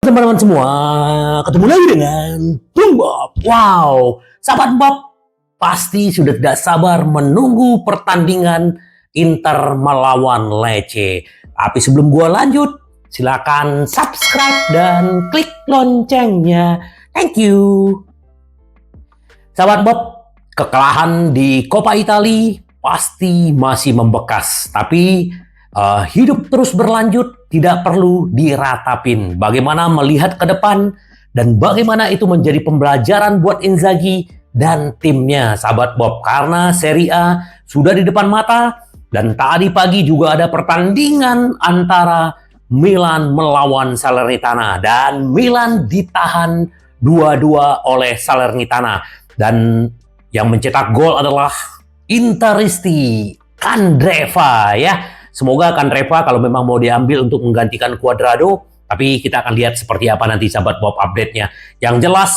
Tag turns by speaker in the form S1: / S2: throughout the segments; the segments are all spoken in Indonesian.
S1: Teman-teman semua, ketemu lagi dengan Bung Bob. Wow, sahabat Bob pasti sudah tidak sabar menunggu pertandingan Inter melawan Lecce. Tapi sebelum gua lanjut, silakan subscribe dan klik loncengnya. Thank you. Sahabat Bob, kekalahan di Coppa Italia pasti masih membekas, tapi hidup terus berlanjut, tidak perlu diratapin. Bagaimana melihat ke depan dan bagaimana itu menjadi pembelajaran buat Inzaghi dan timnya, sahabat Bob. Karena Serie A sudah di depan mata dan tadi pagi juga ada pertandingan antara Milan melawan Salernitana dan Milan ditahan 2-2 oleh Salernitana. Dan yang mencetak gol adalah Interisti Candreva ya. Semoga Candreva kalau memang mau diambil untuk menggantikan Cuadrado, tapi kita akan lihat seperti apa nanti sahabat Bob update-nya. Yang jelas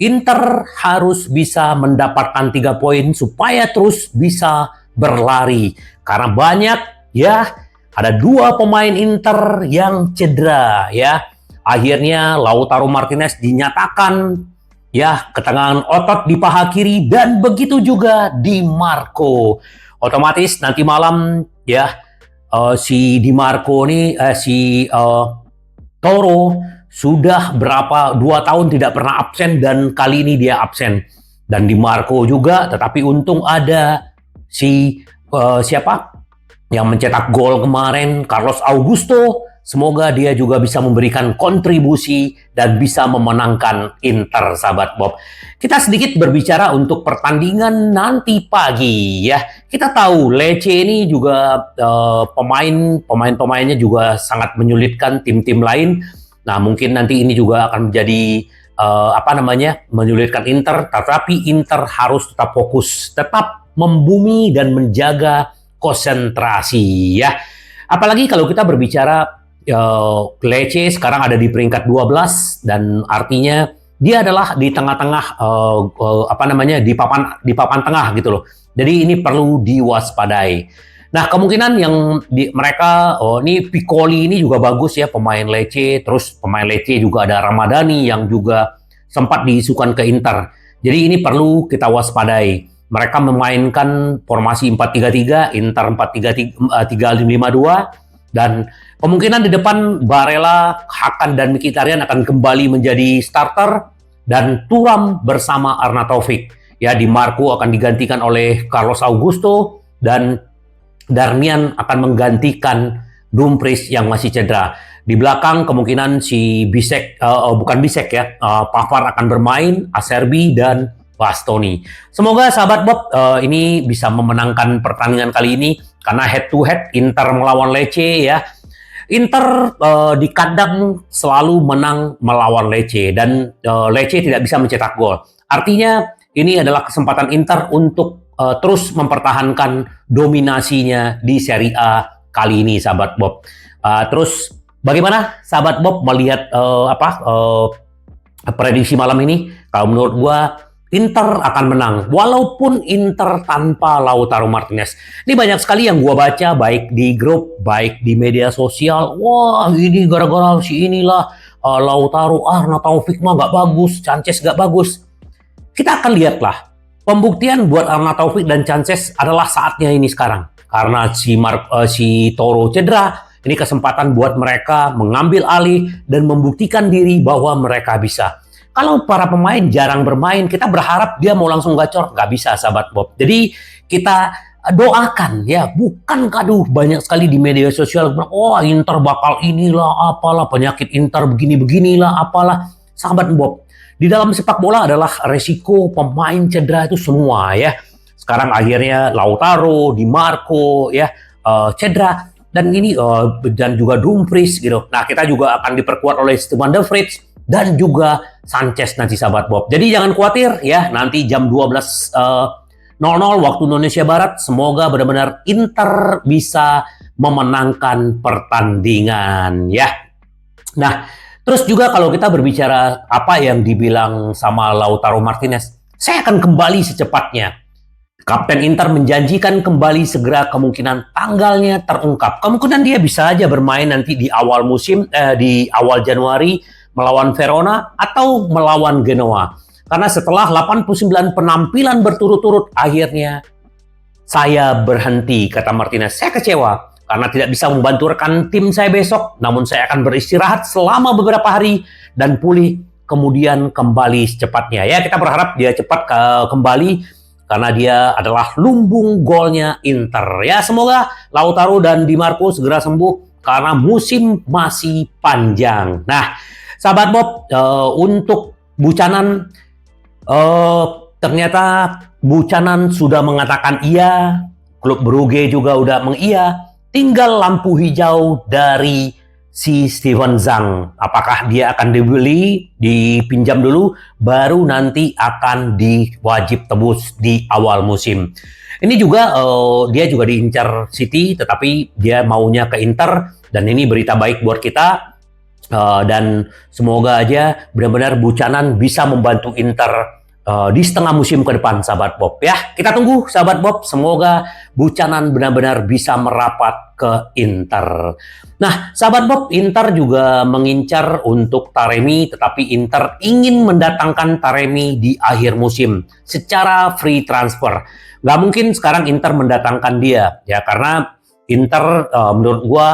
S1: Inter harus bisa mendapatkan 3 poin supaya terus bisa berlari. Karena banyak ya, ada 2 pemain Inter yang cedera ya. Akhirnya Lautaro Martinez dinyatakan ya ketegangan otot di paha kiri dan begitu juga Di Marco. Otomatis nanti malam ya si Di Marco ini Toro sudah 2 tahun tidak pernah absen dan kali ini dia absen. Dan Di Marco juga, tetapi untung ada si siapa yang mencetak gol kemarin, Carlos Augusto. Semoga dia juga bisa memberikan kontribusi dan bisa memenangkan Inter, sahabat Bob. Kita sedikit berbicara untuk pertandingan nanti pagi ya. Kita tahu Lecce ini juga pemain-pemainnya juga sangat menyulitkan tim-tim lain. Nah, mungkin nanti ini juga akan menjadi menyulitkan Inter, tetapi Inter harus tetap fokus, tetap membumi dan menjaga konsentrasi ya. Apalagi kalau kita berbicara Lecce sekarang ada di peringkat 12 dan artinya dia adalah di tengah-tengah di papan tengah gitu loh. Jadi ini perlu diwaspadai. Nah, kemungkinan yang mereka ini Piccoli ini juga bagus ya pemain Lecce, terus pemain Lecce juga ada Ramadhani yang juga sempat diisukan ke Inter. Jadi ini perlu kita waspadai. Mereka memainkan formasi 4-3-3, Inter 4-3-5-2 dan kemungkinan di depan Barella, Hakan dan Mkhitaryan akan kembali menjadi starter dan Thuram bersama Arnautovic. Ya, Di Marco akan digantikan oleh Carlos Augusto dan Darmian akan menggantikan Dumfries yang masih cedera. Di belakang kemungkinan si Pavard akan bermain, Acerbi dan Bastoni. Semoga sahabat Bob ini bisa memenangkan pertandingan kali ini karena head to head Inter melawan Lecce ya. Inter di kandang selalu menang melawan Lecce dan Lecce tidak bisa mencetak gol. Artinya ini adalah kesempatan Inter untuk terus mempertahankan dominasinya di Serie A kali ini, sahabat Bob. Terus bagaimana sahabat Bob melihat prediksi malam ini? Kalau menurut gua Inter akan menang, walaupun Inter tanpa Lautaro Martinez. Ini banyak sekali yang gua baca, baik di grup, baik di media sosial. Wah, ini gara-gara si inilah Lautaro, Arnautovic mah gak bagus, Sanchez gak bagus. Kita akan lihatlah. Pembuktian buat Arnautovic dan Sanchez adalah saatnya ini sekarang. Karena si Toro cedera, ini kesempatan buat mereka mengambil alih dan membuktikan diri bahwa mereka bisa. Kalau para pemain jarang bermain, kita berharap dia mau langsung gacor. Nggak bisa, sahabat Bob. Jadi kita doakan ya, bukan kaduh banyak sekali di media sosial. Oh, Inter bakal inilah, apalah, penyakit Inter begini-beginilah, apalah. Sahabat Bob, di dalam sepak bola adalah resiko pemain cedera itu semua ya. Sekarang akhirnya Lautaro, Di Marco ya cedera. Dan ini dan juga Dumfries gitu. Nah, kita juga akan diperkuat oleh Stefan de Vrij dan juga Sanchez nanti, sahabat Bob. Jadi jangan khawatir ya, nanti jam 12.00 waktu Indonesia Barat, semoga benar-benar Inter bisa memenangkan pertandingan ya. Nah, terus juga kalau kita berbicara apa yang dibilang sama Lautaro Martinez, saya akan kembali secepatnya. Kapten Inter menjanjikan kembali segera, kemungkinan tanggalnya terungkap. Kemungkinan dia bisa aja bermain nanti di awal musim, di awal Januari, melawan Verona atau melawan Genoa. Karena setelah 89 penampilan berturut-turut, akhirnya saya berhenti, kata Martinez. Saya kecewa karena tidak bisa membantu rekan tim saya besok, namun saya akan beristirahat selama beberapa hari dan pulih, kemudian kembali secepatnya. Ya, kita berharap dia cepat kembali karena dia adalah lumbung golnya Inter. Ya, semoga Lautaro dan Di Marco segera sembuh karena musim masih panjang. Nah, sahabat Bob, untuk Buchanan, ternyata Buchanan sudah mengatakan iya, klub Brugge juga udah mengiya, tinggal lampu hijau dari si Steven Zhang. Apakah dia akan dibeli, dipinjam dulu, baru nanti akan diwajib tebus di awal musim. Ini juga dia juga diincar City, tetapi dia maunya ke Inter, dan ini berita baik buat kita. Dan semoga aja benar-benar Buchanan bisa membantu Inter di setengah musim ke depan, sahabat Bob. Ya, kita tunggu, sahabat Bob. Semoga Buchanan benar-benar bisa merapat ke Inter. Nah, sahabat Bob, Inter juga mengincar untuk Taremi, tetapi Inter ingin mendatangkan Taremi di akhir musim secara free transfer. Nggak mungkin sekarang Inter mendatangkan dia, ya, karena Inter menurut gua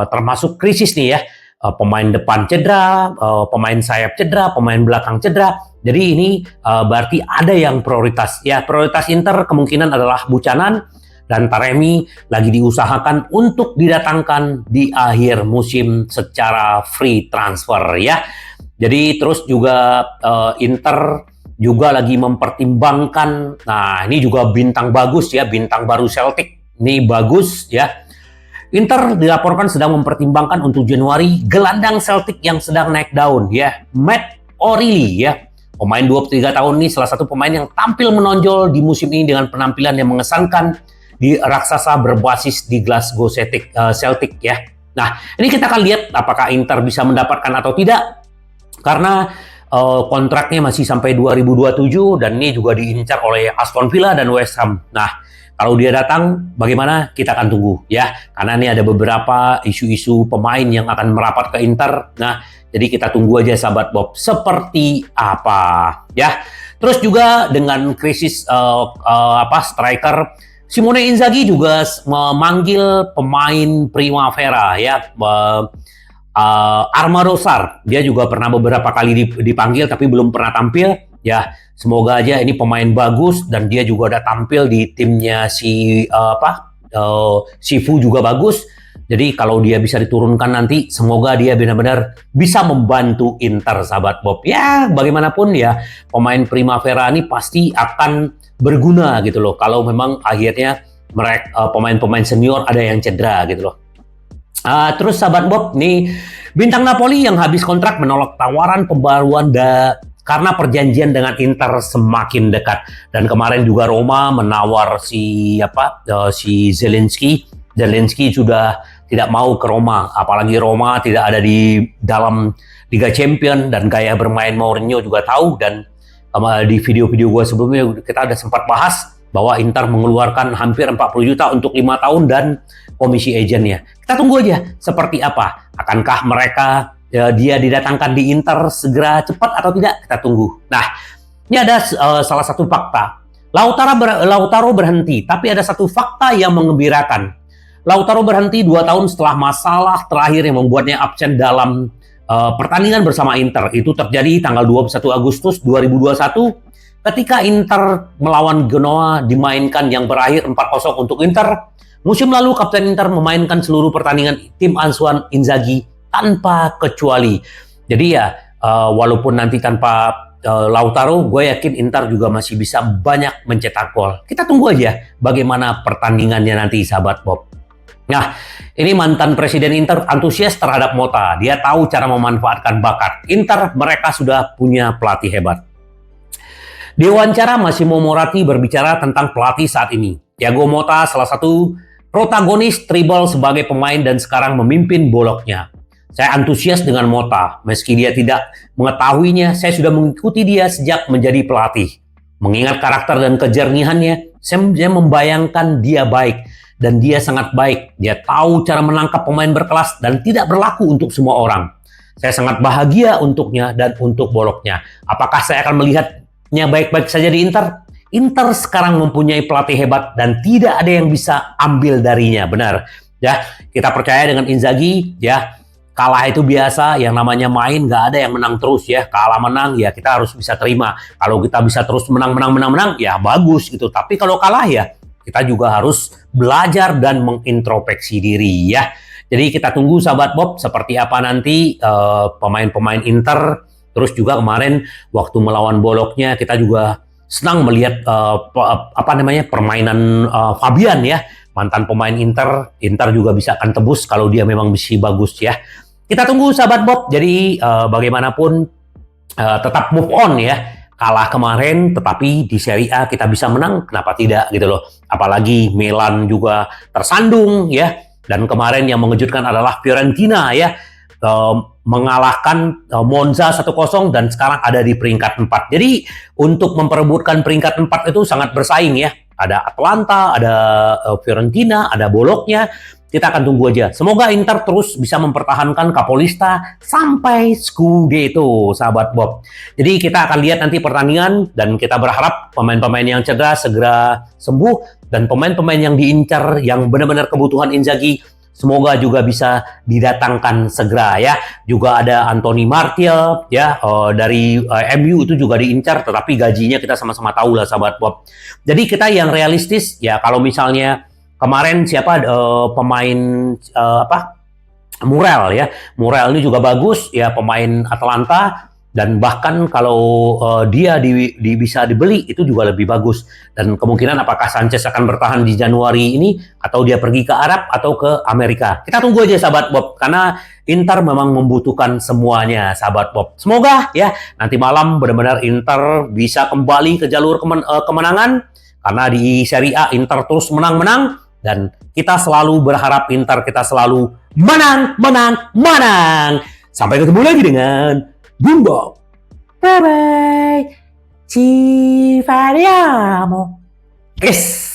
S1: termasuk krisis nih ya. Pemain depan cedera, pemain sayap cedera, pemain belakang cedera. Jadi ini berarti ada yang prioritas. Ya, prioritas Inter kemungkinan adalah Buchanan, dan Taremi lagi diusahakan untuk didatangkan di akhir musim secara free transfer ya. Jadi terus juga Inter juga lagi mempertimbangkan, nah ini juga bintang bagus ya, bintang baru Celtic. Ini bagus ya. Inter dilaporkan sedang mempertimbangkan untuk Januari gelandang Celtic yang sedang naik daun ya, Matt O'Reilly ya. Pemain 23 tahun ini salah satu pemain yang tampil menonjol di musim ini dengan penampilan yang mengesankan di raksasa berbasis di Glasgow Celtic ya. Nah, ini kita akan lihat apakah Inter bisa mendapatkan atau tidak, karena kontraknya masih sampai 2027 dan ini juga diincar oleh Aston Villa dan West Ham. Nah, kalau dia datang, bagaimana? Kita akan tunggu ya. Karena ini ada beberapa isu-isu pemain yang akan merapat ke Inter. Nah, jadi kita tunggu aja, sahabat Bob, seperti apa ya. Terus juga dengan krisis striker, Simone Inzaghi juga memanggil pemain Primavera ya. Armando Sarr, dia juga pernah beberapa kali dipanggil tapi belum pernah tampil ya. Semoga aja ini pemain bagus dan dia juga udah tampil di timnya Sifu juga bagus. Jadi kalau dia bisa diturunkan nanti, semoga dia benar-benar bisa membantu Inter, sahabat Bob. Ya, bagaimanapun ya, pemain Primavera ini pasti akan berguna gitu loh. Kalau memang akhirnya mereka pemain-pemain senior ada yang cedera gitu loh. Terus sahabat Bob, nih bintang Napoli yang habis kontrak menolak tawaran pembaruan karena perjanjian dengan Inter semakin dekat. Dan kemarin juga Roma menawar si Zelensky. Zelensky sudah tidak mau ke Roma, apalagi Roma tidak ada di dalam Liga Champion dan gaya bermain Mourinho juga tahu. Dan di video-video gue sebelumnya kita ada sempat bahas bahwa Inter mengeluarkan hampir 40 juta untuk 5 tahun dan komisi agentnya. Kita tunggu aja seperti apa. Akankah mereka dia didatangkan di Inter segera cepat atau tidak? Kita tunggu. Nah, ini ada salah satu fakta. Lautaro berhenti, tapi ada satu fakta yang mengembirakan. Lautaro berhenti 2 tahun setelah masalah terakhir yang membuatnya absen dalam pertandingan bersama Inter. Itu terjadi tanggal 21 Agustus 2021 ketika Inter melawan Genoa dimainkan yang berakhir 4-0 untuk Inter. Musim lalu Kapten Inter memainkan seluruh pertandingan tim asuhan Inzaghi tanpa kecuali. Jadi ya, walaupun nanti tanpa Lautaro, gue yakin Inter juga masih bisa banyak mencetak gol. Kita tunggu aja bagaimana pertandingannya nanti, sahabat Bob. Nah, ini mantan presiden Inter antusias terhadap Motta. Dia tahu cara memanfaatkan bakat. Inter, mereka sudah punya pelatih hebat. Di wawancara, Massimo Moratti berbicara tentang pelatih saat ini. Thiago Motta salah satu protagonis Tribal sebagai pemain dan sekarang memimpin Bologna. Saya antusias dengan Motta. Meski dia tidak mengetahuinya, saya sudah mengikuti dia sejak menjadi pelatih. Mengingat karakter dan kejernihannya, saya membayangkan dia baik. Dan dia sangat baik. Dia tahu cara menangkap pemain berkelas dan tidak berlaku untuk semua orang. Saya sangat bahagia untuknya dan untuk Bologna. Apakah saya akan melihatnya baik-baik saja di Inter? Inter sekarang mempunyai pelatih hebat dan tidak ada yang bisa ambil darinya, benar. Ya, kita percaya dengan Inzaghi, ya. Kalah itu biasa, yang namanya main nggak ada yang menang terus ya. Kalah menang ya kita harus bisa terima. Kalau kita bisa terus menang ya bagus gitu. Tapi kalau kalah ya kita juga harus belajar dan mengintrospeksi diri ya. Jadi kita tunggu sahabat Bob seperti apa nanti pemain-pemain Inter. Terus juga kemarin waktu melawan Bologna kita juga senang melihat permainan Fabian ya, mantan pemain Inter. Inter juga bisa akan tebus kalau dia memang bisa bagus ya. Kita tunggu sahabat Bob. Jadi bagaimanapun tetap move on ya. Kalah kemarin tetapi di Serie A kita bisa menang, kenapa tidak gitu loh. Apalagi Milan juga tersandung ya. Dan kemarin yang mengejutkan adalah Fiorentina ya. Mengalahkan Monza 1-0 dan sekarang ada di peringkat 4. Jadi untuk memperebutkan peringkat 4 itu sangat bersaing ya. Ada Atlanta, ada Fiorentina, ada Bologna. Kita akan tunggu aja. Semoga Inter terus bisa mempertahankan Capolista sampai Scudetto, sahabat Bob. Jadi kita akan lihat nanti pertandingan dan kita berharap pemain-pemain yang cedera segera sembuh dan pemain-pemain yang diincar yang benar-benar kebutuhan Inzaghi semoga juga bisa didatangkan segera ya. Juga ada Anthony Martial ya dari MU itu juga diincar, tetapi gajinya kita sama-sama tahu lah sahabat Bob. Jadi kita yang realistis ya, kalau misalnya kemarin siapa pemain Muriel ya. Muriel ini juga bagus ya, pemain Atlanta, dan bahkan kalau dia bisa dibeli itu juga lebih bagus. Dan kemungkinan apakah Sanchez akan bertahan di Januari ini atau dia pergi ke Arab atau ke Amerika. Kita tunggu aja sahabat Bob, karena Inter memang membutuhkan semuanya sahabat Bob. Semoga ya nanti malam benar-benar Inter bisa kembali ke jalur kemenangan, karena di Serie A Inter terus menang-menang dan kita selalu berharap Inter kita selalu menang. Sampai ketemu lagi dengan Bumbo. Bye bye. Ci vediamo. Yes.